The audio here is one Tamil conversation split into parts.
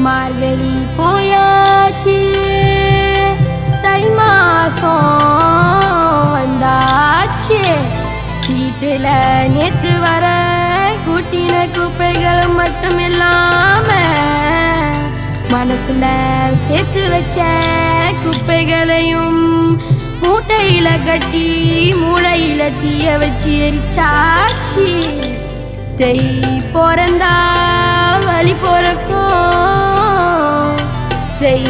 மார்கழி போயாச்சு, தை மாசம் வந்தாச்சு. வீட்டுல நேத்து வர கூட்டின குப்பைகள் மட்டும் இல்லாம மனசுல சேர்த்து வச்ச குப்பைகளையும் மூட்டையில கட்டி மூளையில தீய வச்சு எரிச்சாச்சு. தை பிறந்தா வழி பிறக்கும், தை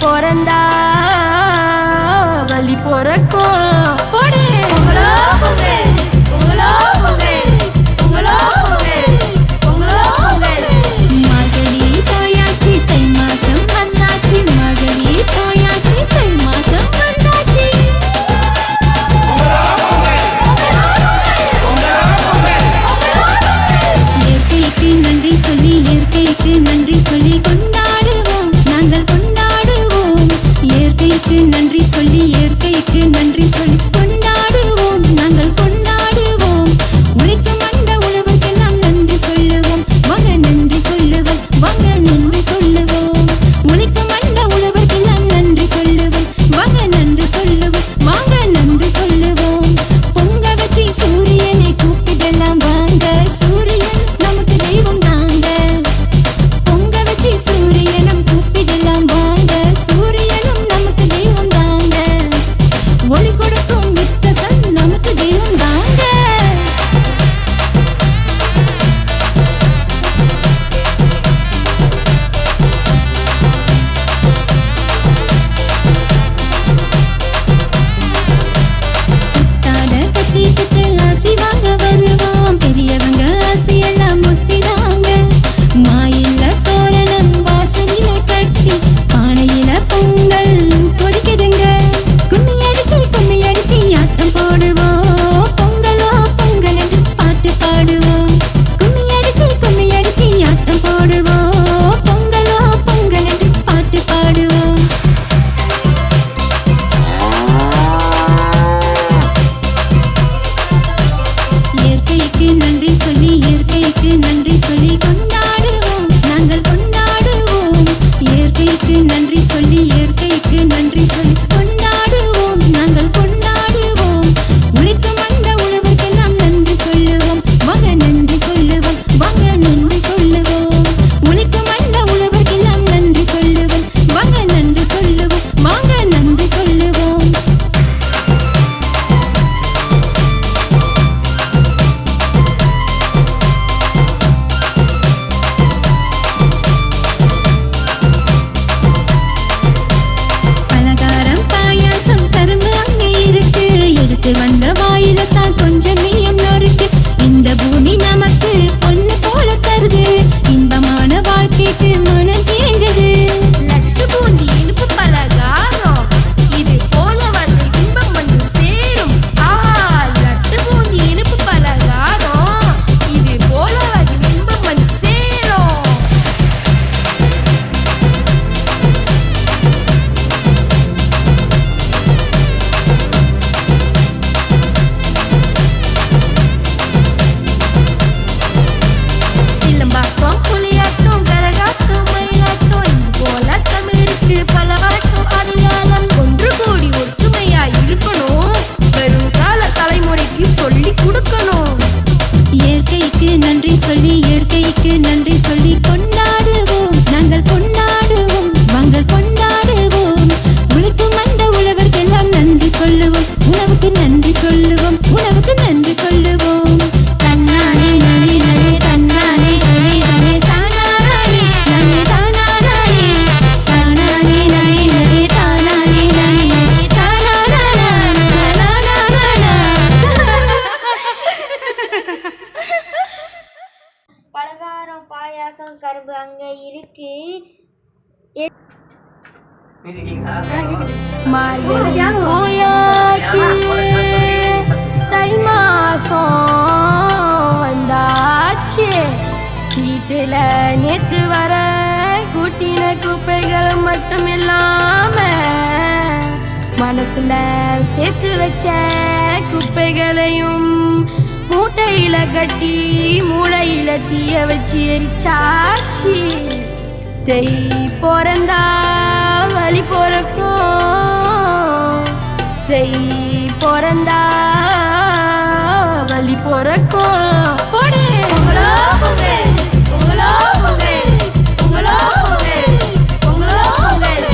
பிறந்தா வழி பிறக்கும். பொங்கலோ பொங்கல், பொங்கலோ பொங்கல், பொங்கலோ பொங்கல், பொங்கலோ பொங்கல். மார்கழி போயாச்சு, தை மாசம் வந்தாச்சு. மார்கழி போயாச்சு, தை மாசம் வந்தாச்சு. இயற்கைக்கு நன்றி சொல்லி, இயற்கைக்கு நன்றி சொல்லி கொண்டாடுவோம், நாங்கள் கொண்டாடுவோம். இயற்கைக்கு நன்றி சொல்லி, இயற்கைக்கு நன்றி சொல்லி கொண்டாடுவோம், நாங்கள் கொண்டாடுவோம். உழைக்கும் அந்த உழவுக்கெல்லாம் நன்றி சொல்லுவோம், வாங்க நன்றி சொல்லுவோம், வாங்க நன்றி சொல்லுவோம். உழைக்கும் அந்த உழவுக்கெல்லாம் நன்றி சொல்லுவோம், வாங்க நன்றி சொல்லுவோம், வாங்க நன்றி சொல்லுவோம். பொங்க வச்சு சூரியனை கூப்பிடலாம் வாங்க, சூரியன் நமக்கு தெய்வம் தாங்க. பொங்க வச்சு சூரியனும் கூப்பிடலாம் வாங்க, சூரியனும் நமக்கு தெய்வம் தாங்க. ஒளி கொடுக்கும் விஸ்தசன் நமக்கு தெய்வம் தாங்க. புத்தாட கட்டிக்கிட்டு ஆசி வாங்க வருவோம், பெரியவங்க ஆசி எல்லாம் முஸ்தி தாங்க. மாயில்ல தோரணம் வாசலில கட்டி பானையில பொங்கல் பொரிக்குதுங்க. கும்மி அடிச்சு ஆட்டம் போடுவோம், பொங்கலோ பொங்கல் என்று பாட்டு பாடுவோம். கும்மி அடிச்சு ஆட்டம் போடுவோம், பொங்கலோ பொங்கல் என்று பாட்டு பாடுவோம். இயற்கைக்கு நன்றி சொல்லி, இயற்கைக்கு நன்றி சொல்லி கொண்டாடுவோம், நாங்கள் கொண்டாடுவோம். இயற்கைக்கு நன்றி சொல்லி, இயற்கைக்கு நன்றி சொல்லி கொண்டாடுவோம், நாங்கள் கொண்டாடுவோம். உழைக்கும் அந்த உழவுக்கெல்லாம் நன்றி சொல்லுவோம், வாங்க நன்றி சொல்லுவோம், வாங்க நன்றி சொல்லுவோம். உழைக்கும் அந்த உழவுக்கெல்லாம் நன்றி சொல்லுவோம், வாங்க நன்றி சொல்லுவோம், வாங்க நன்றி சொல்லுவோம். பலகாரம் பாயாசம் கரும்பு அங்கே இருக்கு, எடுத்து வந்த வாயில தான் கொஞ்சம் மீயம் நொறுக்கு. இந்த பூமி நமக்கு பொண்ணு போல தருது, இன்பமான வாழ்க்கைக்கு மனம் தேங்குது. லட்டு பூந்தி இனிப்பு பலகாரம், இது போல வந்து இன்பம் வந்து சேரும். ஆஹா, லட்டு பூந்தி இனிப்பு பலகாரம், இது போல வந்து இன்பம் வந்து சேரும். சிலம்பாட்டம், புலியாட்டம், கரகாட்டம், மயிலாட்டம், இது போல தமிழருக்கு பலவாட்டம் அடையாளம். ஒன்று கூடி ஒற்றுமையா இருக்கணும், வருங்கால தலைமுறைக்கு சொல்லி கொடுக்கணும். இயற்கைக்கு நன்றி சொல்லி, இயற்கைக்கு நன்றி சொல்லி கொண்டாடுவோம், நாங்கள் கொண்டாடுவோம், வாங்கள் கொண்டாடுவோம். உழைக்கும் அந்த உழவர்க்கெல்லாம் நன்றி சொல்லுவோம், உணவுக்கு நன்றி சொல்லுவோம், உணவுக்கு நன்றி சொல்லுவோம். தன்னானே நனே நனே, தன்னானே நனே நனே, தானானே நனே தானானே, தானானே நனே நனே, தானானே நனே நனே, தானானா நானானா. பலகாரம் பாயாசம் கரும்பு அங்க இருக்கு. மார்கழி போயாச்சு, தை மாசம் வந்தாச்சு. வீட்டுல நேத்து வர கூட்டின குப்பைகள் மட்டும் இல்லாம மனசுல சேர்த்து வச்ச குப்பைகளையும் மூட்டையில கட்டி மூளையில தீய வச்சு எரிச்சாச்சு. தை பிறந்தா வழி பிறக்கும், தை பிறந்தா வழி பிறக்கும். போடு பொங்கலோ பொங்கல், பொங்கலோ பொங்கல், பொங்கலோ பொங்கல், பொங்கலோ பொங்கல்.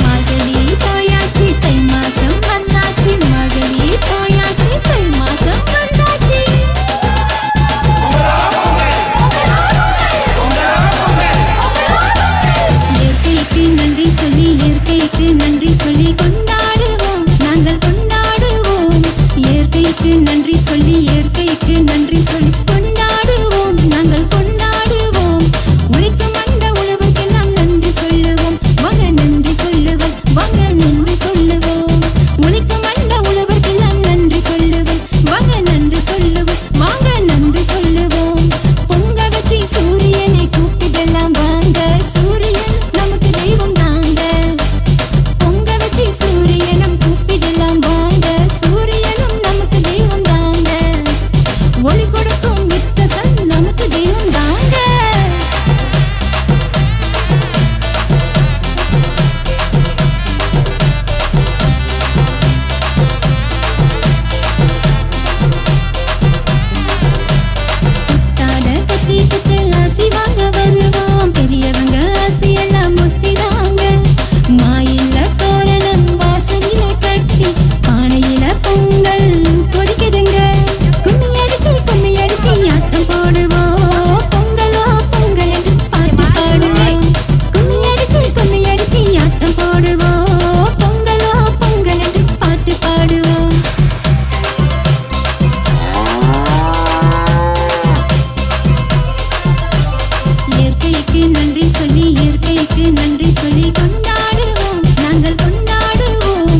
மகளி போயாச்சு தை மாசம் வந்தாச்சு, மகளி போயாச்சு தை மாசம் வந்தாச்சு. இயற்கைக்கு நன்றி சொல்லி, இயற்கைக்கு நன்றி சொல்லி கொண்டாடுவோம், நாங்கள் கொண்டாடுவோம். இயற்கைக்கு நன்றி சொல்லி, இயற்கைக்கு நன்றி சொல்லி கொண்டாடுவோம், நாங்கள் கொண்டாடுவோம். உழைக்கும் அந்த உழவுக்கெல்லாம் நன்றி சொல்லுவோம், வாங்க நன்றி சொல்லுவோம், வாங்க நன்றி சொல்லுவோம். உழைக்கும் அந்த உழவுக்கெல்லாம் நன்றி சொல்லுவோம், வாங்க நன்றி சொல்லுவோம், வாங்க நன்றி சொல்லுவோம். பொங்க வச்சு சூரியனை கூப்பிடலாம் வாங்க, சூரியன் நமக்கு தெய்வம் தாங்க. பொங்க வச்சு சூரியனும் கூப்பிடலாம் வாங்க, சூரியனும் நமக்கு தெய்வம் தாங்க. ஒளி கொடுக்கும் விஸ்தசன் நமக்கு தெய்வம் தாங்க. புத்தாட கத்தி குத்து ஆசி வாங்க வருவோம், பெரியவங்க ஆசி எல்லாம் முஸ்தி தாங்க. மாயில்ல தோரணம் வாசலில கட்டி, பானையில பொங்கல் கொதிக்குதுங்க. கும்மி அடிச்சு ஆட்டம் போடுவோம், பொங்கலோ பொங்கல் என்று பாட்டு பாடுவோம். கும்மி அடிச்சு ஆட்டம் போடுவோம், பொங்கலோ பொங்கல் என்று பாட்டு பாடுவோம். இயற்கைக்கு நன்றி சொல்லி, இயற்கைக்கு நன்றி சொல்லி கொண்டாடுவோம், நாங்கள் கொண்டாடுவோம்.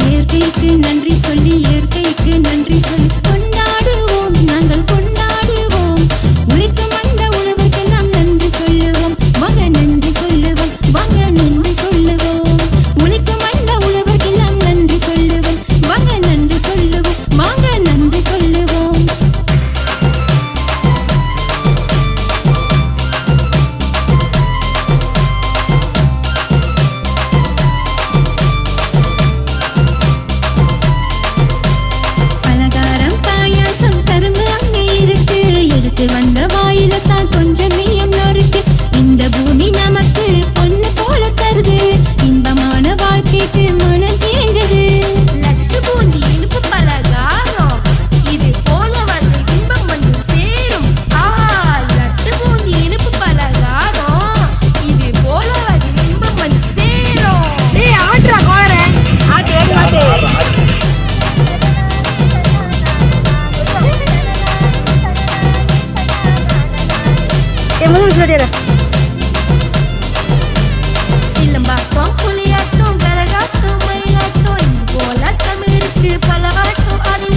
இயற்கைக்கு நன்றி சொல்லி, இயற்கைக்கு நன்றி சொல்லி கொண்டாடுவோம், நாங்கள் கொண்டாடுவோம். உழைக்கும் அந்த உழவுக்கெல்லாம் நன்றி சொல்லுவோம், வாங்க நன்றி சொல்லுவோம், வாங்க நன்றி சொல்லுவோம். உழைக்கும் அந்த உழவுக்கெல்லாம் நன்றி சொல்லுவோம், வாங்க நன்றி சொல்லுவோம், வாங்க நன்றி சொல்லுவோம். பலகாரம் பாயாசம் கரும்பு அங்கே இருக்கு, எடுத்து வந்த வாயில தான் கொஞ்சம் மீயம் நொறுக்கு. இந்த பூமி நமக்கு பொண்ணு போல தருது, இன்பமான வாழ்க்கைக்கு மனம் தேங்குது. லட்டு பூந்தி இனிப்பு பலகாரம், இது போல வாழ்வில் இன்பம் வந்து சேரும். ஆஹா, லட்டு பூந்தி இனிப்பு பலகாரம், இது போல வாழ்வில் இன்பம் வந்து சேரும். டேய் ஆட்றா கோளரே ஆட்டு ஆட்டு முதல் சொல்லிடுற சிலம்பாட்டம், புலியாட்டம், கரகாட்டம், மயிலாட்டம், இது போல தமிழ் இருக்கு பல ஆட்டம். அது